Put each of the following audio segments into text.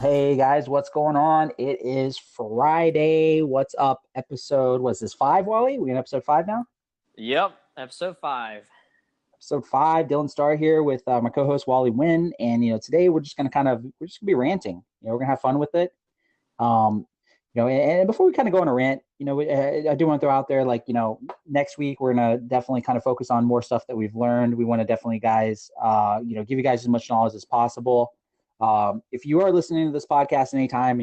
Hey guys, what's going on? It is Friday. What's up? Episode, was this five, Wally? We in episode five now? Yep, episode 5. Episode five. Dylan Starr here with my co-host Wally Wynn, and today we're just gonna be ranting. We're gonna have fun with it. Um, and before we kind of go on a rant, I do want to throw out there, like, next week we're gonna definitely kind of focus on more stuff that we've learned. We want to definitely, guys, give you guys as much knowledge as possible. If you are listening to this podcast anytime,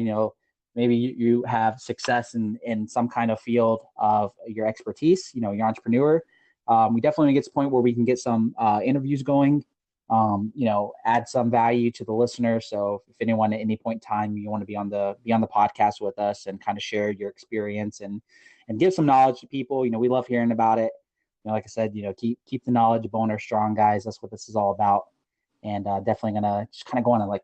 maybe you have success in some kind of field of your expertise, you're an entrepreneur. We definitely want to get to the point where we can get some interviews going, add some value to the listener. So if anyone at any point in time you want to be on the podcast with us and kind of share your experience and give some knowledge to people, we love hearing about it. Like I said, keep the knowledge boner strong, guys. That's what this is all about. And definitely gonna just kind of go on and like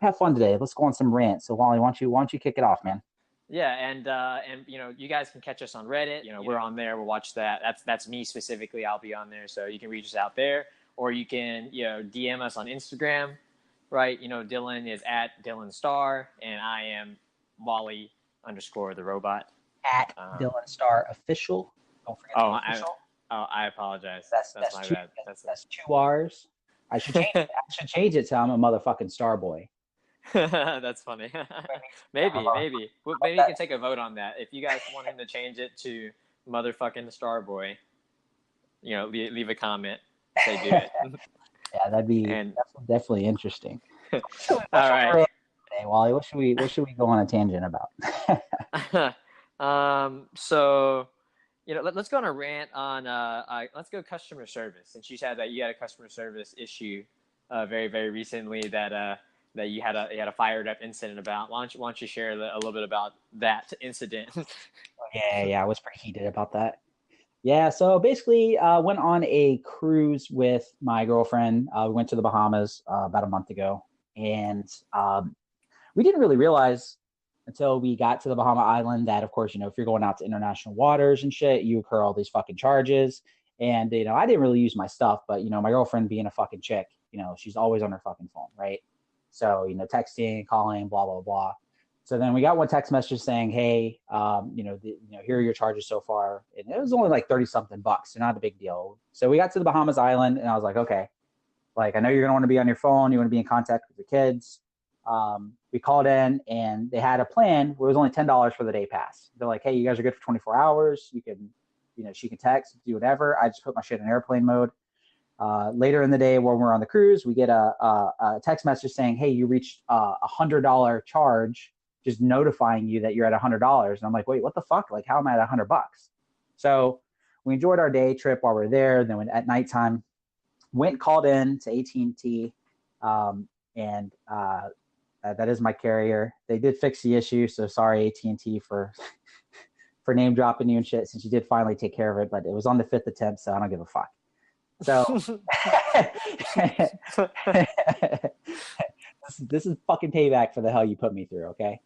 have fun today. Let's go on some rants. So Wally, why don't you kick it off, man? Yeah, and you guys can catch us on Reddit. We're on there. We'll watch that. That's me specifically. I'll be on there, so you can reach us out there, or you can DM us on Instagram, right? Dylan is at Dylan Starr, and I am Wally _ the robot At Dylan Starr official. Don't forget the official. I apologize. That's my bad. That's 2 R's. I should change it to I'm a motherfucking Star boy. That's funny. maybe you can take a vote on that. If you guys want him to change it to motherfucking Starboy, leave a comment. Say do it. Yeah, that'd be definitely interesting. All right. Hey, Wally, what should we go on a tangent about? So let's go on a rant on let's go customer service. Since you had a customer service issue very, very recently that you had a fired up incident about. Why don't you share a little bit about that incident? Yeah, I was pretty heated about that. Yeah, so basically went on a cruise with my girlfriend. We went to the Bahamas about a month ago, and we didn't really realize until we got to the Bahama Island that, of course, if you're going out to international waters and shit, you incur all these fucking charges. And, I didn't really use my stuff, but, my girlfriend being a fucking chick, she's always on her fucking phone, right? So, texting, calling, blah, blah, blah. So then we got one text message saying, hey, here are your charges so far. And it was only like 30 something bucks. So not a big deal. So we got to the Bahamas Island and I was like, okay, like, I know you're going to want to be on your phone. You want to be in contact with your kids. We called in and they had a plan where it was only $10 for the day pass. They're like, hey, you guys are good for 24 hours. You can, she can text, do whatever. I just put my shit in airplane mode. Later in the day when we're on the cruise, we get a text message saying, hey, you reached a $100 charge, just notifying you that you're at $100. And I'm like, wait, what the fuck? Like, how am I at $100? So we enjoyed our day trip while we are there. Then at nighttime, called in to AT&T, and that is my carrier. They did fix the issue, so sorry AT&T for name dropping you and shit, since you did finally take care of it. But it was on the 5th attempt, so I don't give a fuck. So this is fucking payback for the hell you put me through, okay?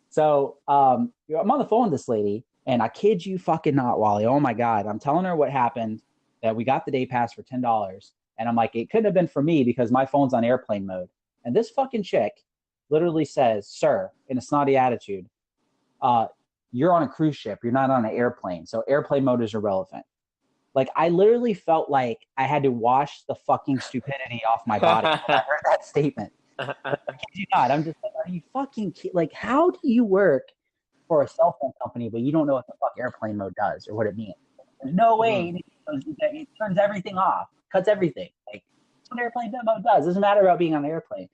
So I'm on the phone with this lady, and I kid you fucking not, Wally. Oh my God. I'm telling her what happened, that we got the day pass for $10. And I'm like, it couldn't have been for me because my phone's on airplane mode. And this fucking chick literally says, sir, in a snotty attitude, you're on a cruise ship. You're not on an airplane. So airplane mode is irrelevant. Like, I literally felt like I had to wash the fucking stupidity off my body when I heard that statement. I kid you not. I'm just like, are you fucking like, how do you work for a cell phone company, but you don't know what the fuck airplane mode does or what it means? There's no way it turns everything off, cuts everything. Like, that's what airplane mode does. It doesn't matter about being on the airplane.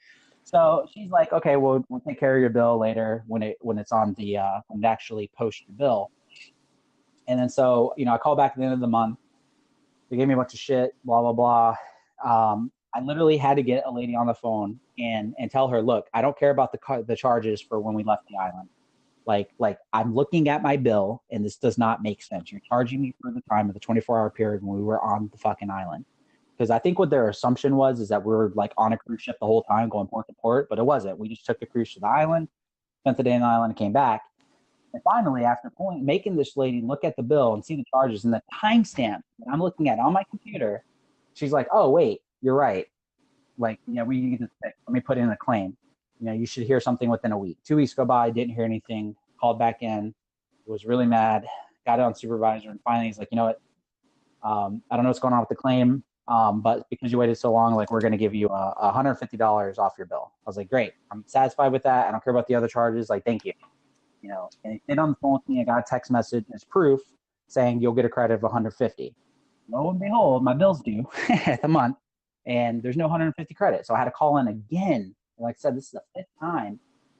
So she's like, okay, we'll take care of your bill later when it's on the when it actually posts your bill. And then so, I call back at the end of the month. They gave me a bunch of shit, blah, blah, blah. I literally had to get a lady on the phone and tell her, look, I don't care about the charges for when we left the island. Like I'm looking at my bill, and this does not make sense. You're charging me for the time of the 24-hour period when we were on the fucking island. Because I think what their assumption is that we were like on a cruise ship the whole time going port to port, but it wasn't. We just took a cruise to the island, spent the day on the island, and came back. And finally, after making this lady look at the bill and see the charges and the timestamp that I'm looking at on my computer, she's like, oh, wait, you're right. Like, yeah, we need to let me put in a claim. you should hear something within a week. 2 weeks go by, didn't hear anything, called back in, was really mad, got it on supervisor, and finally he's like, you know what, I don't know what's going on with the claim, but because you waited so long, like we're going to give you $150 off your bill. I was like, great, I'm satisfied with that. I don't care about the other charges. Like, thank you. And he stayed on the phone with me. I got a text message as proof saying you'll get a credit of $150. Lo and behold, my bill's due at the month, and there's no $150 credit. So I had to call in again. And like I said, this is the 5th time.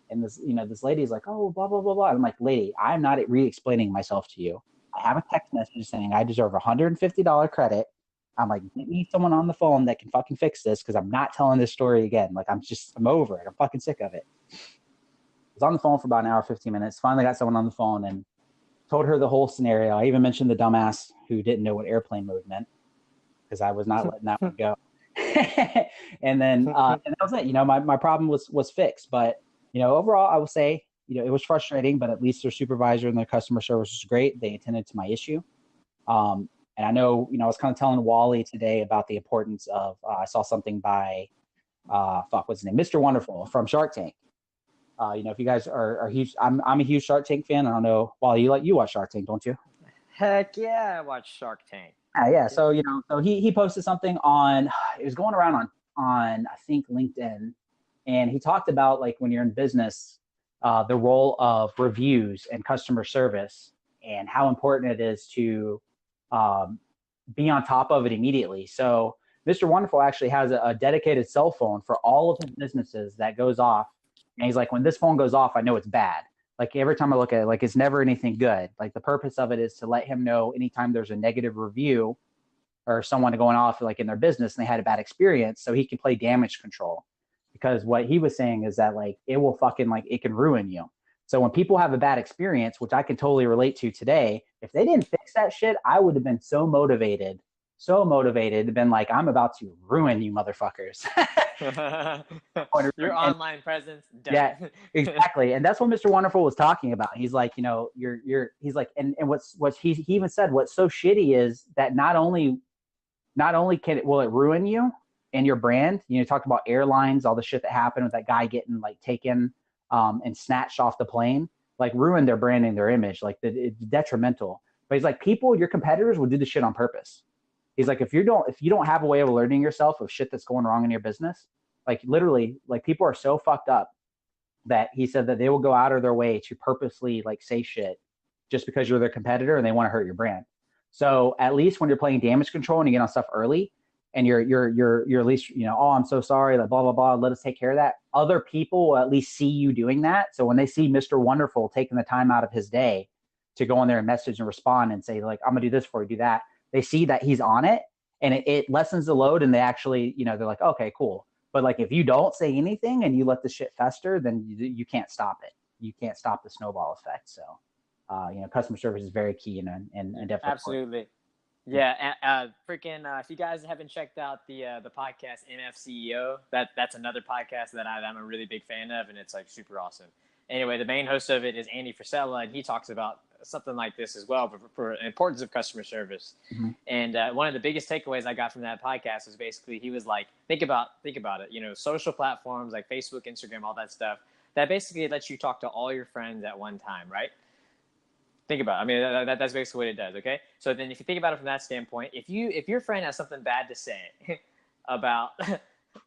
And this lady's like, oh, blah, blah, blah, blah. I'm like, lady, I'm not re-explaining myself to you. I have a text message saying I deserve a $150 credit. I'm like, get me someone on the phone that can fucking fix this, because I'm not telling this story again. Like, I'm over it. I'm fucking sick of it. I was on the phone for about an hour, 15 minutes. Finally got someone on the phone and told her the whole scenario. I even mentioned the dumbass who didn't know what airplane mode meant, because I was not letting that one go. And then and that was it. My problem was fixed. But, overall, I would say, it was frustrating, but at least their supervisor and their customer service was great. They attended to my issue. And I know, I was kind of telling Wally today about the importance of, I saw something by, what's his name? Mr. Wonderful from Shark Tank. If you guys are huge, I'm a huge Shark Tank fan. I don't know, Wally, you watch Shark Tank, don't you? Heck yeah, I watch Shark Tank. Yeah. So, so he posted something on, it was going around on I think LinkedIn, and he talked about, like, when you're in business, the role of reviews and customer service, and how important it is to be on top of it immediately. So Mr. Wonderful actually has a dedicated cell phone for all of his businesses that goes off. And he's like, when this phone goes off, I know it's bad. Like, every time I look at it, like, it's never anything good. Like, the purpose of it is to let him know anytime there's a negative review or someone going off, like, in their business and they had a bad experience, so he can play damage control. Because what he was saying is that, like, it will fucking, like, it can ruin you. So when people have a bad experience, which I can totally relate to today, if they didn't fix that shit, I would have been so motivated, been like, I'm about to ruin you motherfuckers. Your online presence. Done. Yeah, exactly. And that's what Mr. Wonderful was talking about. He's like, he's like, and what he even said, what's so shitty is that not only will it ruin you and your brand, talked about airlines, all the shit that happened with that guy getting, like, taken and snatched off the plane, like, ruined their brand and their image. Like, it's detrimental. But he's like, your competitors will do the shit on purpose. He's like, if you don't have a way of alerting yourself of shit that's going wrong in your business, like, literally, like, people are so fucked up that he said that they will go out of their way to purposely, like, say shit just because you're their competitor and they want to hurt your brand. So at least when you're playing damage control and you get on stuff early and you're at least, oh, I'm so sorry, like, blah, blah, blah, let us take care of that. Other people will at least see you doing that. So when they see Mr. Wonderful taking the time out of his day to go in there and message and respond and say, like, I'm going to do this for you, do that, they see that he's on it, and it lessens the load, and they actually, they're like, okay, cool. But, like, if you don't say anything and you let the shit fester, then you can't stop it. You can't stop the snowball effect. So, customer service is very key and definitely absolutely. Important. Yeah, if you guys haven't checked out the podcast MF CEO, that's another podcast that I'm a really big fan of, and it's, like, super awesome. Anyway, the main host of it is Andy Frisella, and he talks about something like this as well, for the importance of customer service. Mm-hmm. And one of the biggest takeaways I got from that podcast was basically, he was like, think about it, social platforms like Facebook, Instagram, all that stuff, that basically lets you talk to all your friends at one time, right? Think about it. I mean, that's basically what it does, okay? So then if you think about it from that standpoint, if your friend has something bad to say about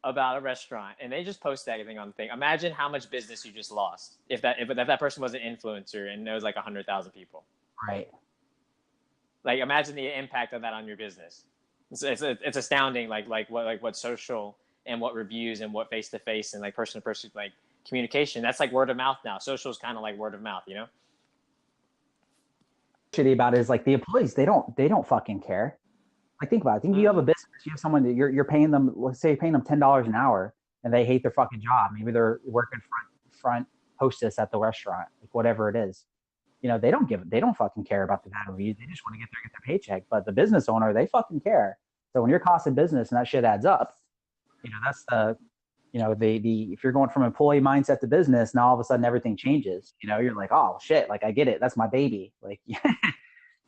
a restaurant and they just post that thing on the thing, imagine how much business you just lost if that person was an influencer and knows, like, 100,000 people. Right. Like, imagine the impact of that on your business. It's astounding, like what social and what reviews and what face-to-face and, like, person-to-person, like, communication, that's like word of mouth now. Social is kind of like word of mouth, Shitty about it is, like, the employees, they don't fucking care. Like, think about it. I think you have a business, you have someone that you're paying them, let's say you're paying them $10 an hour, and they hate their fucking job. Maybe they're working front hostess at the restaurant, like, whatever it is. They don't fucking care about the bad reviews. They just want to get their paycheck. But the business owner, they fucking care. So when you're costing business and that shit adds up, that's the if you're going from employee mindset to business, now all of a sudden everything changes. You're like, oh shit, like, I get it. That's my baby. Like, you want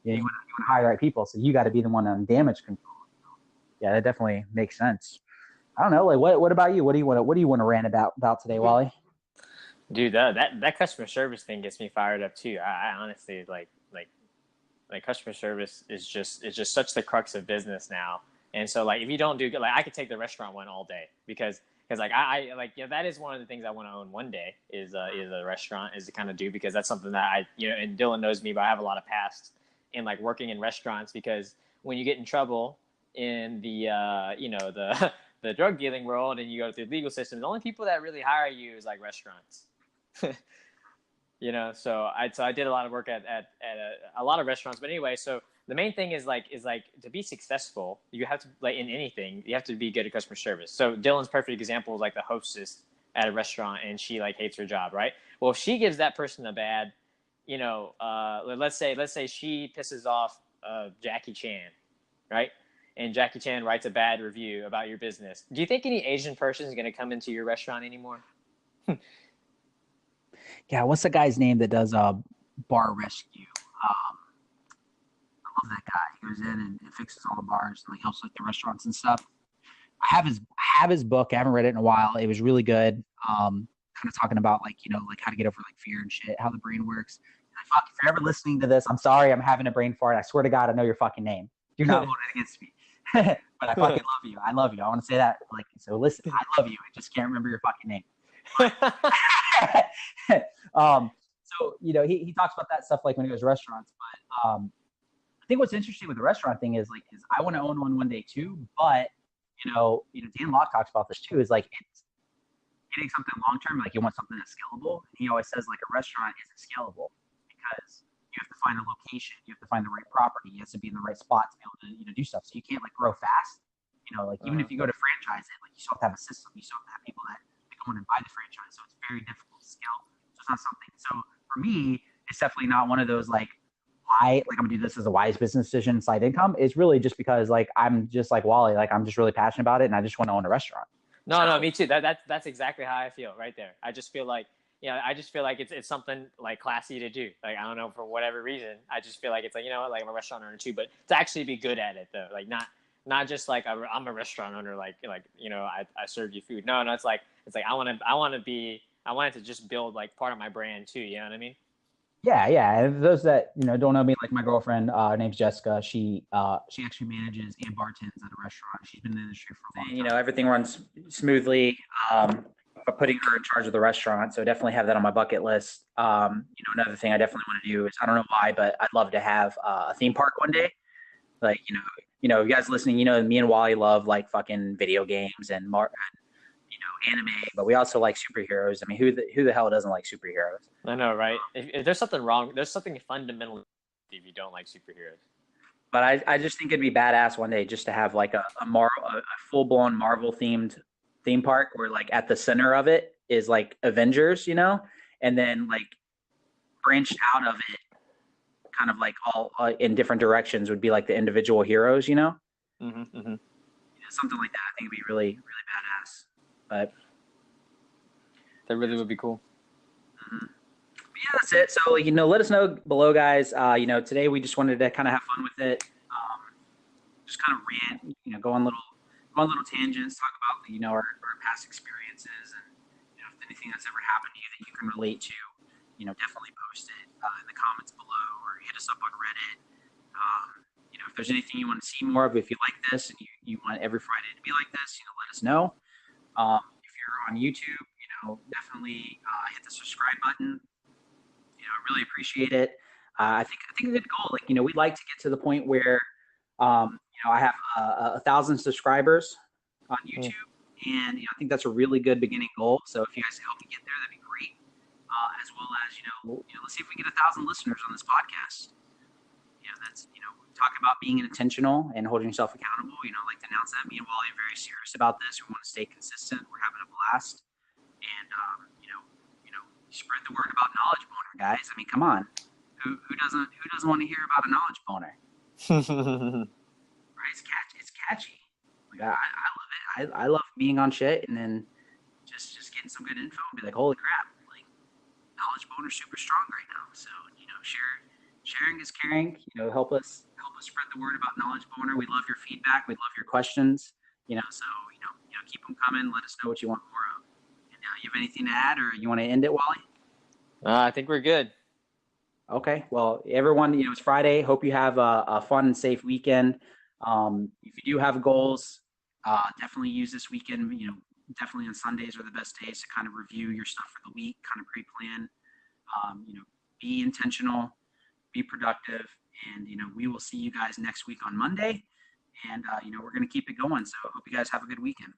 to hire the right people, so you got to be the one on damage control. Yeah, that definitely makes sense. I don't know. Like, what about you? What do you want to rant about today, Wally? Dude, that customer service thing gets me fired up too. I honestly like customer service is just such the crux of business now. And so like if you don't do good, like I could take the restaurant one all day because like I like that is one of the things I want to own one day is a restaurant is to kind of do because that's something that I and Dylan knows me, but I have a lot of past in like working in restaurants because when you get in trouble in the the drug dealing world and you go through the legal system, the only people that really hire you is like restaurants. So I did a lot of work at a lot of restaurants, but anyway, so the main thing is like to be successful, you have to like in anything, you have to be good at customer service. So Dylan's perfect example is like the hostess at a restaurant and she like hates her job, right? Well, if she gives that person a bad, let's say she pisses off Jackie Chan, right? And Jackie Chan writes a bad review about your business. Do you think any Asian person is going to come into your restaurant anymore? Yeah, what's the guy's name that does bar rescue? I love that guy. He goes in and fixes all the bars and like helps with the restaurants and stuff. I have his book. I haven't read it in a while. It was really good. Kind of talking about like how to get over like fear and shit, how the brain works. Fuck, if you're ever listening to this, I'm sorry, I'm having a brain fart. I swear to God, I know your fucking name. You're not voting against me. But I fucking love you. I love you. I want to say that. Like, so listen, I love you. I just can't remember your fucking name. So he talks about that stuff like when he goes to restaurants. But I think what's interesting with the restaurant thing is I want to own one day too. But Dan Locke talks about this too. Is like it's getting something long term. Like you want something that's scalable. And he always says like a restaurant isn't scalable because you have to find a location, you have to find the right property, you have to be in the right spot to be able to do stuff. So you can't like grow fast. Even if you go to franchise it, like you still have to have a system. You still have to have people that go in and buy the franchise. So it's very difficult to scale. So it's not something. So for me, it's definitely not one of those like I'm gonna do this as a wise business decision, side income. It's really just because like I'm just like Wally, like I'm just really passionate about it and I just want to own a restaurant. No, me too. That's exactly how I feel right there. I just feel like it's something like classy to do. Like I don't know, for whatever reason, I just feel like it's like like I'm a restaurant owner too, but to actually be good at it though, like not just like I'm a restaurant owner, like I serve you food. No, it's like I want it to just build like part of my brand too. You know what I mean? Yeah. And those that don't know me, like my girlfriend, her name's Jessica. She actually manages and bartends at a restaurant. She's been in the industry for a long time. Everything runs smoothly. But putting her in charge of the restaurant, so definitely have that on my bucket list. Another thing I definitely want to do is I don't know why, but I'd love to have a theme park one day. Like you guys listening, me and Wally love like fucking video games and anime, but we also like superheroes. I mean, who the hell doesn't like superheroes? I know, right? If there's something wrong, there's something fundamental if you don't like superheroes. But I just think it'd be badass one day just to have like a full blown Marvel themed theme park where like at the center of it is like Avengers, and then like branched out of it, kind of like all in different directions would be like the individual heroes, Mm-hmm, mm-hmm. Something like that. I think it'd be really, really badass. But that really would be cool. Mm-hmm. But yeah, that's it. So let us know below, guys. Today we just wanted to kind of have fun with it. Just kind of rant, go on little tangents, talk about our past experiences, and if anything that's ever happened to you that you can relate to, definitely post it in the comments below or hit us up on Reddit. If there's anything you want to see more of, if you like this and you want every Friday to be like this, let us know. If you're on YouTube, definitely hit the subscribe button. I really appreciate it. I think a good goal, we'd like to get to the point where I have 1,000 subscribers on YouTube, and I think that's a really good beginning goal. So if you guys help me get there, that'd be great. As well as let's see if we get 1,000 listeners on this podcast. That's talk about being intentional and holding yourself accountable. I'd like to announce that me and Wally are very serious about this. We want to stay consistent. We're having a blast, and spread the word about Knowledge Boner, guys. I mean, come on, who doesn't want to hear about a knowledge boner? Right? It's catchy. Like I love it. I love being on shit and then just getting some good info and be like, holy crap, like Knowledge Boner's super strong right now. So sharing is caring. Help us spread the word about Knowledge Boner. We love your feedback. We love your questions. So keep them coming. Let us know what you want more of. And you have anything to add, or you want to end it, Wally? I think we're good. Okay. Well, everyone, it's Friday. Hope you have a fun and safe weekend. If you do have goals, definitely use this weekend. Definitely on Sundays are the best days to kind of review your stuff for the week, kind of pre-plan. Be intentional, be productive, and we will see you guys next week on Monday. And we're going to keep it going. So I hope you guys have a good weekend.